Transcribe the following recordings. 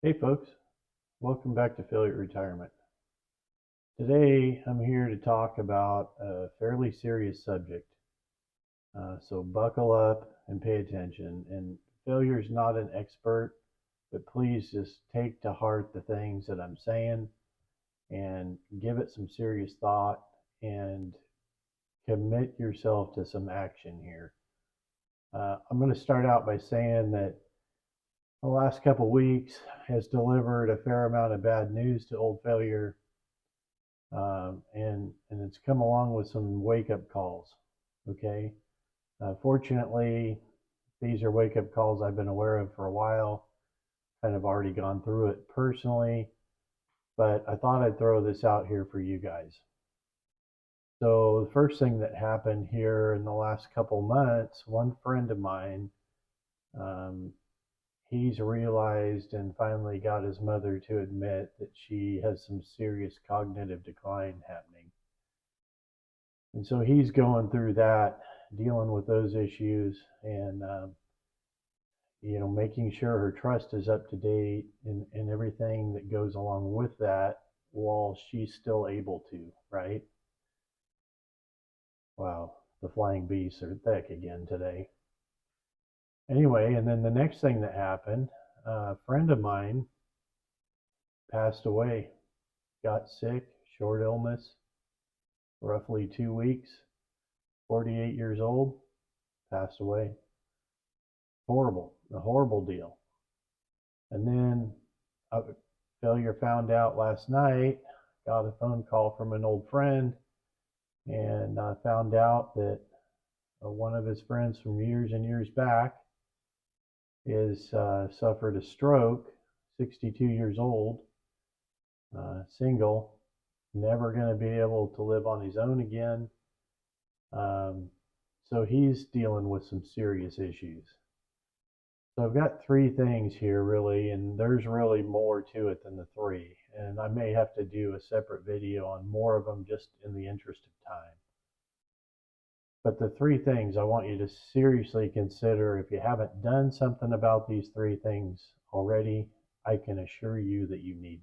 Hey folks, welcome back to Failure Retirement. Today I'm here to talk about a fairly serious subject. So buckle up and pay attention. And failure is not an expert, but please just take to heart the things that I'm saying and give it some serious thought and commit yourself to some action here. I'm going to start out by saying that the last couple of weeks has delivered a fair amount of bad news to old failure. And it's come along with some wake up calls. Okay, fortunately, these are wake up calls I've been aware of for a while. Kind of already gone through it personally, but I thought I'd throw this out here for you guys. So the first thing that happened here in the last couple months, one friend of mine, um, he's realized and finally got his mother to admit that she has some serious cognitive decline happening. And so he's going through that, dealing with those issues, and making sure her trust is up to date and everything that goes along with that, while she's still able to, right? Wow, the flying beasts are thick again today. Anyway, and then the next thing that happened, a friend of mine passed away, got sick, short illness, roughly 2 weeks, 48 years old, passed away. Horrible, a horrible deal. And then failure found out last night, got a phone call from an old friend, and found out that one of his friends from years and years back is suffered a stroke, 62 years old, single, never going to be able to live on his own again. So he's dealing with some serious issues. So I've got three things here really, and there's really more to it than the three. And I may have to do a separate video on more of them just in the interest of time. But the three things I want you to seriously consider, if you haven't done something about these three things already, I can assure you that you need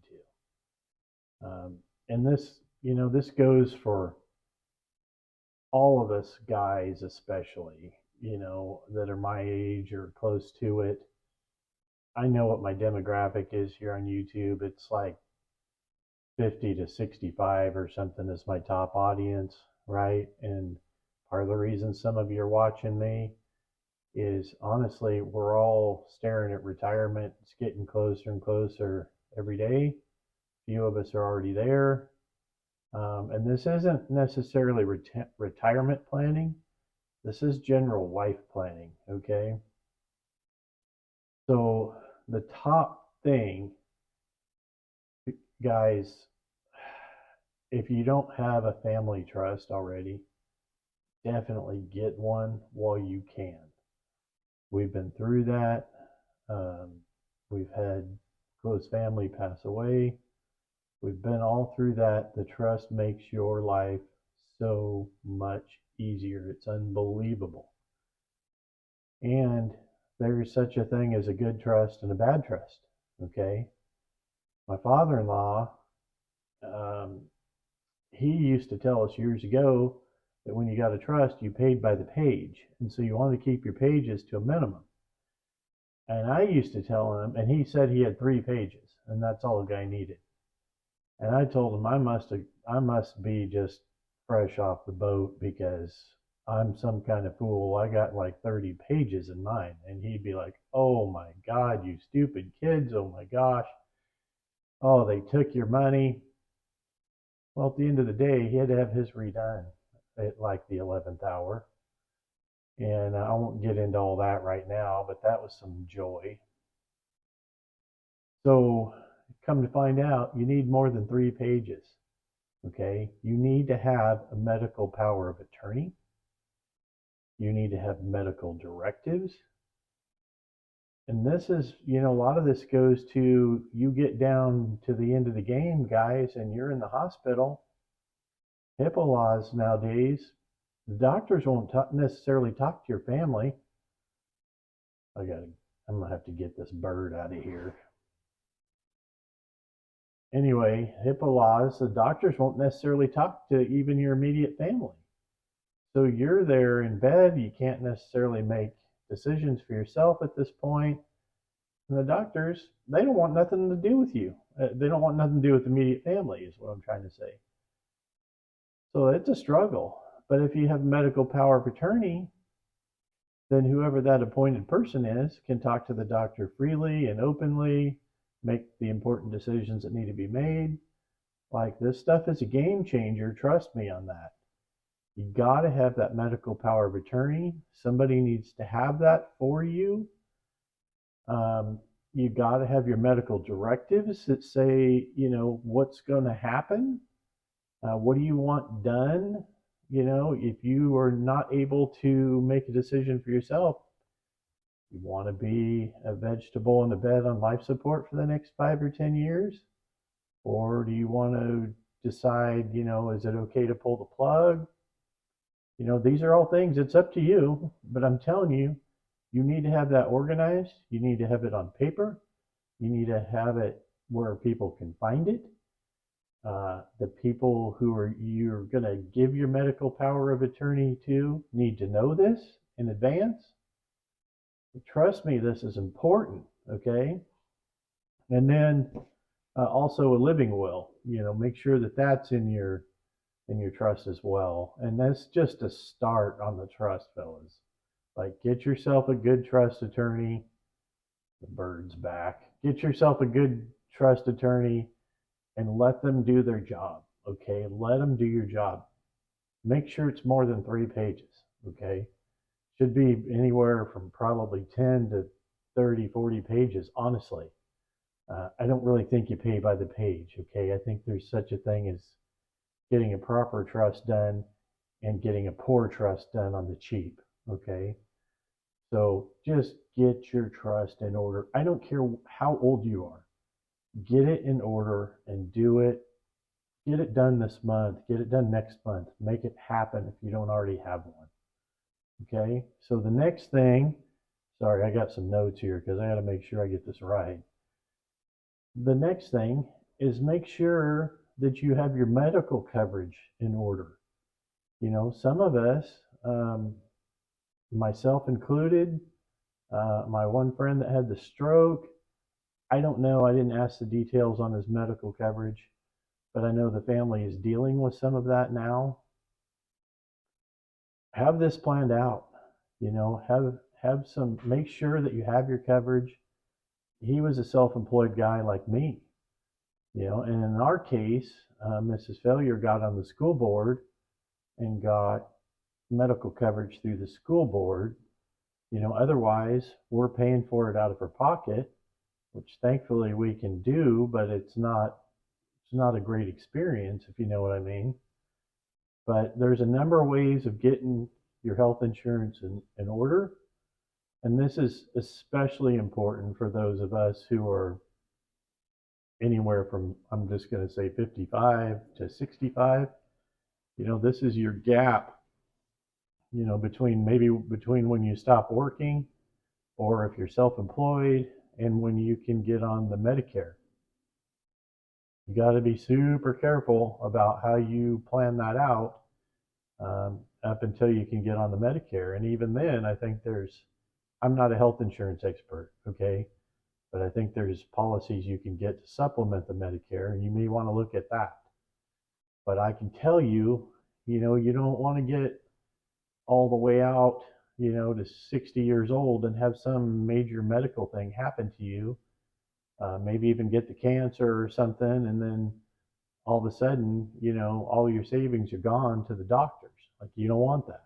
to. And this goes for all of us guys, especially, that are my age or close to it. I know what my demographic is here on YouTube. It's like 50 to 65 or something is my top audience, right? And part of the reason some of you are watching me is honestly, we're all staring at retirement. It's getting closer and closer every day. A few of us are already there. And this isn't necessarily retirement planning. This is general life planning, okay? So the top thing, guys, if you don't have a family trust already, definitely get one while you can. We've been through that. We've had close family pass away. We've been all through that. The trust makes your life so much easier. It's unbelievable. And there is such a thing as a good trust and a bad trust. Okay. My father in law, um, he used to tell us years ago that when you got a trust, you paid by the page. And so you want to keep your pages to a minimum. And I used to tell him, and he said he had 3 pages, and that's all the guy needed. And I told him I must be just fresh off the boat because I'm some kind of fool. I got like 30 pages in mine. And he'd be like, "Oh my God, you stupid kids. Oh my gosh. Oh, they took your money." Well, at the end of the day, he had to have his redone at like the 11th hour. And I won't get into all that right now, but that was some joy. So, come to find out, you need more than 3 pages. Okay, you need to have a medical power of attorney. You need to have medical directives. And this is, a lot of this goes to you get down to the end of the game, guys, and you're in the hospital. HIPAA laws nowadays, the doctors won't necessarily talk to your family. I'm gonna have to get this bird out of here. anyway, HIPAA laws, the doctors won't necessarily talk to even your immediate family. So you're there in bed, you can't necessarily make decisions for yourself at this point. And the doctors, they don't want nothing to do with you. They don't want nothing to do with immediate family, is what I'm trying to say. So it's a struggle. But if you have medical power of attorney, then whoever that appointed person is can talk to the doctor freely and openly, make the important decisions that need to be made. Like, this stuff is a game changer. Trust me on that. You got to have that medical power of attorney. Somebody needs to have that for you. You got to have your medical directives that say, what's going to happen. What do you want done? If you are not able to make a decision for yourself, you want to be a vegetable in a bed on life support for the next 5 or 10 years? Or do you want to decide, is it okay to pull the plug? These are all things, it's up to you, but I'm telling you, you need to have that organized. You need to have it on paper. You need to have it where people can find it. The people you're going to give your medical power of attorney to need to know this in advance. Trust me, this is important, okay? And then also a living will. Make sure that that's in your trust as well. And that's just a start on the trust, fellas. Like, get yourself a good trust attorney. The bird's back. Get yourself a good trust attorney and let them do their job, okay? Let them do your job. Make sure it's more than 3 pages, okay? Should be anywhere from probably 10 to 30, 40 pages, honestly. I don't really think you pay by the page, okay? I think there's such a thing as getting a proper trust done and getting a poor trust done on the cheap, okay? So just get your trust in order. I don't care how old you are. Get it in order and do it. Get it done this month. Get it done next month. Make it happen if you don't already have one. Okay? So the next thing, sorry, I got some notes here because I got to make sure I get this right. The next thing is make sure that you have your medical coverage in order. Some of us, myself included, my one friend that had the stroke, I don't know, I didn't ask the details on his medical coverage, but I know the family is dealing with some of that now. Have this planned out. Make sure that you have your coverage. He was a self-employed guy like me, and in our case, Mrs. Failure got on the school board and got medical coverage through the school board. Otherwise we're paying for it out of her pocket, which thankfully we can do, but it's not a great experience, if you know what I mean. But there's a number of ways of getting your health insurance in order. And this is especially important for those of us who are anywhere from, I'm just going to say 55 to 65. This is your gap, between when you stop working, or if you're self-employed, and when you can get on the Medicare. You got to be super careful about how you plan that out up until you can get on the Medicare. And even then, I think I'm not a health insurance expert, okay? But I think there's policies you can get to supplement the Medicare, and you may want to look at that. But I can tell you, you don't want to get all the way out, to 60 years old and have some major medical thing happen to you. Maybe even get the cancer or something, and then all of a sudden, all your savings are gone to the doctors. Like, you don't want that.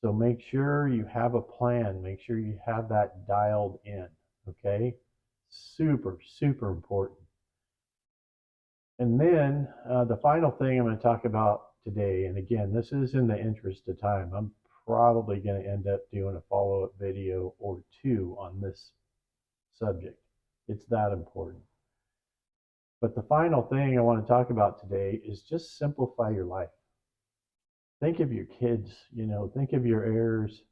So make sure you have a plan. Make sure you have that dialed in, okay? Super, super important. And then the final thing I'm going to talk about today, and again, this is in the interest of time. I'm probably going to end up doing a follow-up video or 2 on this subject. It's that important. But the final thing I want to talk about today is just simplify your life. Think of your kids, think of your heirs,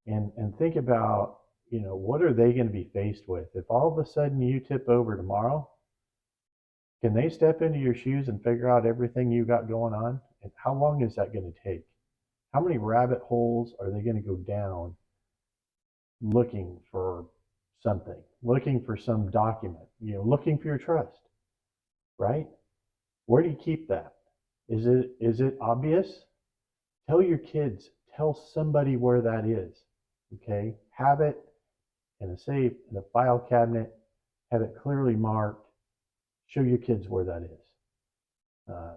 and think about, what are they going to be faced with? If all of a sudden you tip over tomorrow, Can they step into your shoes and figure out everything you got going on? And how long is that going to take? How many rabbit holes are they going to go down looking for something, looking for some document, looking for your trust, right? Where do you keep that? Is it obvious? Tell your kids, tell somebody where that is. Okay? Have it in a safe, in a file cabinet, have it clearly marked. Show your kids where that is. Uh,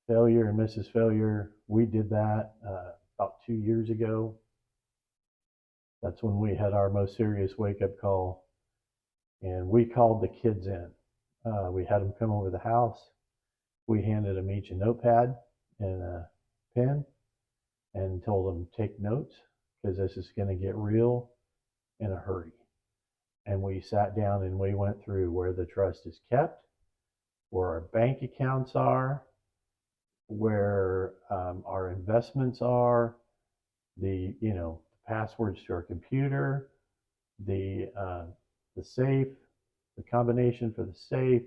Failure and Mrs. Failure, we did that about 2 years ago. That's when we had our most serious wake up call, and we called the kids in. We had them come over the house. We handed them each a notepad and a pen and told them take notes because this is going to get real in a hurry. And we sat down and we went through where the trust is kept, where our bank accounts are, where our investments are, the passwords to our computer, the safe, the combination for the safe.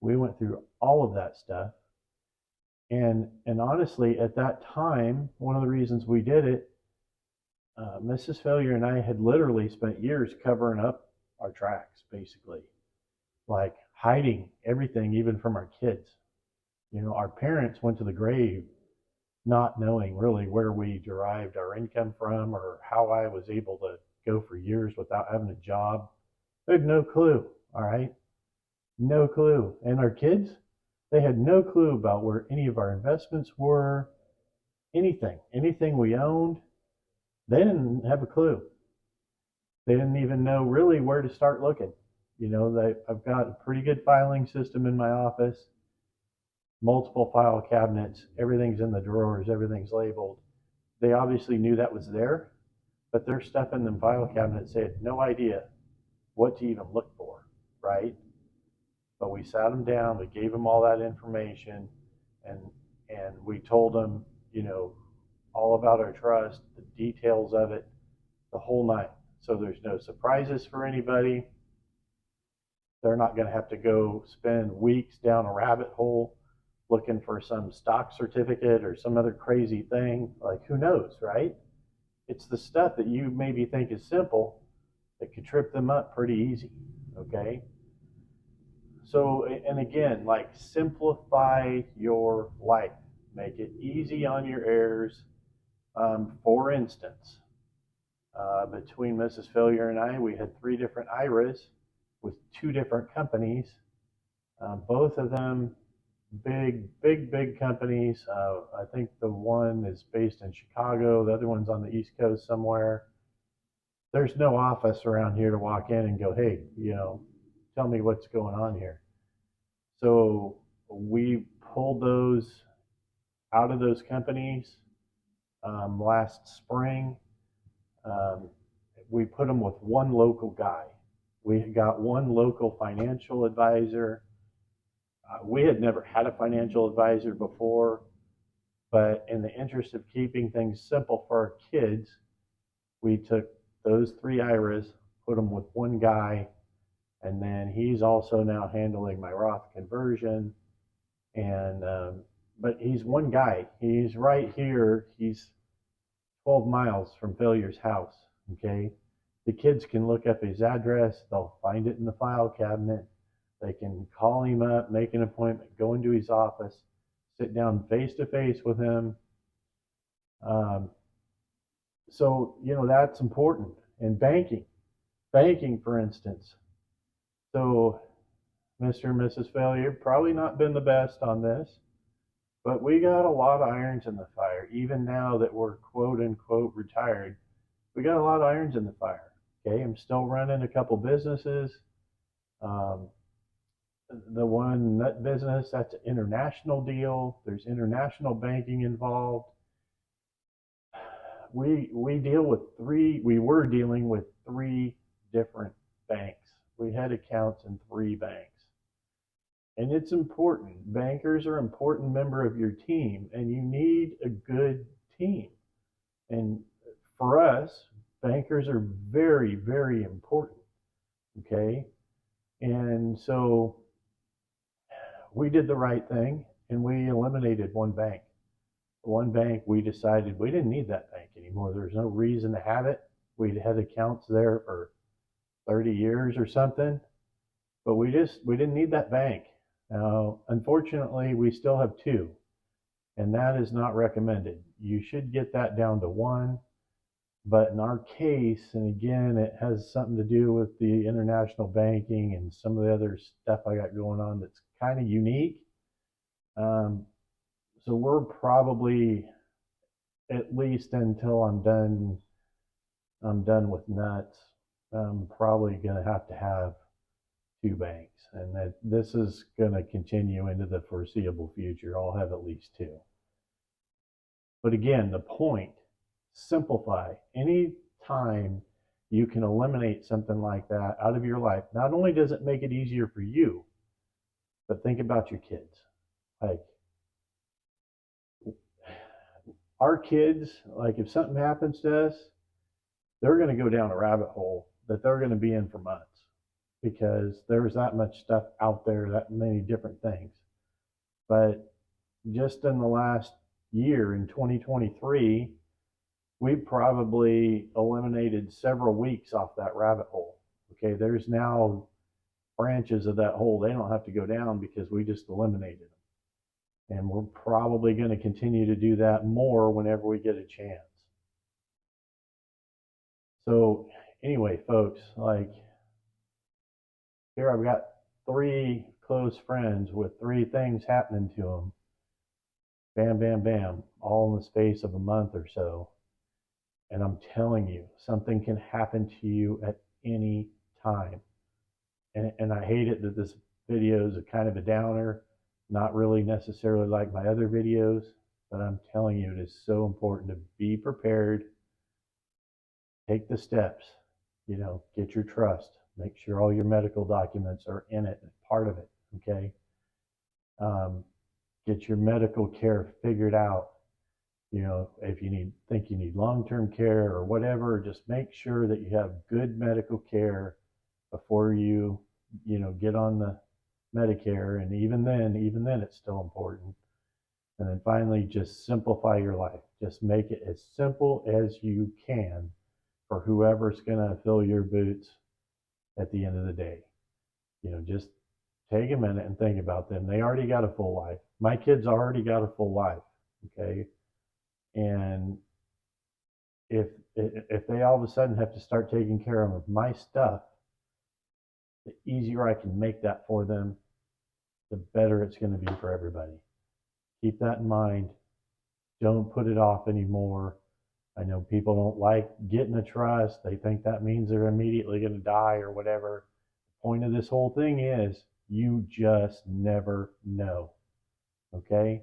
We went through all of that stuff. And honestly, at that time, one of the reasons we did it, Mrs. Failure and I had literally spent years covering up our tracks, basically, like hiding everything, even from our kids. Our parents went to the grave not knowing really where we derived our income from or how I was able to go for years without having a job. They had no clue, all right? No clue. And our kids, they had no clue about where any of our investments were, anything we owned. They didn't have a clue. They didn't even know really where to start looking. I've got a pretty good filing system in my office, multiple file cabinets, everything's in the drawers, everything's labeled. They obviously knew that was there, but their stuff in the file cabinets, they had no idea what to even look for, right? But we sat them down, we gave them all that information, and we told them, all about our trust, the details of it, the whole nine. So there's no surprises for anybody. They're not going to have to go spend weeks down a rabbit hole looking for some stock certificate or some other crazy thing. Like, who knows, right? It's the stuff that you maybe think is simple that could trip them up pretty easy, okay? So, and again, like, simplify your life. Make it easy on your heirs. For instance, between Mrs. Failure and I, we had 3 different IRAs with 2 different companies. Both of them big companies. I think the one is based in Chicago. The other one's on the East Coast somewhere. There's no office around here to walk in and go, hey, tell me what's going on here. So we pulled those out of those companies last spring. We put them with one local guy. We got one local financial advisor. We had never had a financial advisor before, but in the interest of keeping things simple for our kids, we took those 3 IRAs, put them with one guy, and then he's also now handling my Roth conversion. And but he's one guy. He's right here. He's 12 miles from Failure's house. Okay, the kids can look up his address. They'll find it in the file cabinet. They can call him up, make an appointment, go into his office, sit down face to face with him. So that's important. And banking, for instance. So Mr. and Mrs. Failure, probably not been the best on this, but we got a lot of irons in the fire. Even now that we're quote unquote retired, we got a lot of irons in the fire. Okay, I'm still running a couple businesses. The one nut business, that's an international deal. There's international banking involved. We were dealing with 3 different banks. We had accounts in 3 banks. And it's important. Bankers are an important member of your team, and you need a good team. And for us, bankers are very, very important. Okay? And so we did the right thing and we eliminated one bank. One bank, we decided we didn't need that bank anymore. There's no reason to have it. We'd had accounts there for 30 years or something, but we didn't need that bank. Now, unfortunately, we still have two, and that is not recommended. You should get that down to one. But in our case, and again, it has something to do with the international banking and some of the other stuff I got going on that's kind of unique. So we're probably, at least until I'm done with nuts, I'm probably going to have two banks, and that this is going to continue into the foreseeable future. I'll have at least two. But again, the point, simplify. Any time you can eliminate something like that out of your life, not only does it make it easier for you, but think about your kids. Like, our kids, like if something happens to us, they're going to go down a rabbit hole that they're going to be in for months because there's that much stuff out there, that many different things. But just in the last year, in 2023, we probably eliminated several weeks off that rabbit hole. Okay, there's now branches of that hole they don't have to go down because we just eliminated them. And we're probably going to continue to do that more whenever we get a chance. So anyway, folks, like here I've got 3 close friends with 3 things happening to them. Bam, bam, bam, all in the space of a month or so. And I'm telling you, something can happen to you at any time. And I hate it that this video is a kind of a downer, not really necessarily like my other videos, but I'm telling you, it is so important to be prepared. Take the steps, get your trust, make sure all your medical documents are in it, part of it, okay? Get your medical care figured out. If you think you need long-term care or whatever, just make sure that you have good medical care before you get on the Medicare. And even then it's still important. And then finally, just simplify your life. Just make it as simple as you can for whoever's going to fill your boots at the end of the day. Just take a minute and think about them. They already got a full life. My kids already got a full life, okay? And if they all of a sudden have to start taking care of my stuff, the easier I can make that for them, the better it's going to be for everybody. Keep that in mind. Don't put it off anymore. I know people don't like getting a trust. They think that means they're immediately going to die or whatever. The point of this whole thing is you just never know. Okay?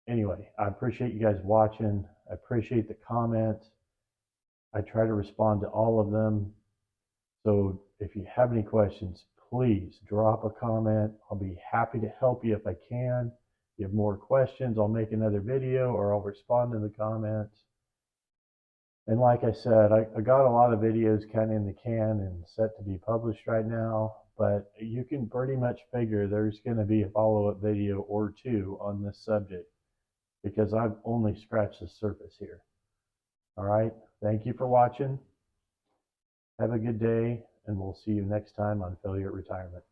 Anyway, I appreciate you guys watching. I appreciate the comments. I try to respond to all of them. So if you have any questions, please drop a comment. I'll be happy to help you if I can. If you have more questions, I'll make another video or I'll respond in the comments. And like I said, I got a lot of videos kind of in the can and set to be published right now, but you can pretty much figure there's going to be a follow-up video or 2 on this subject because I've only scratched the surface here. All right, thank you for watching. Have a good day, and we'll see you next time on Failure at Retirement.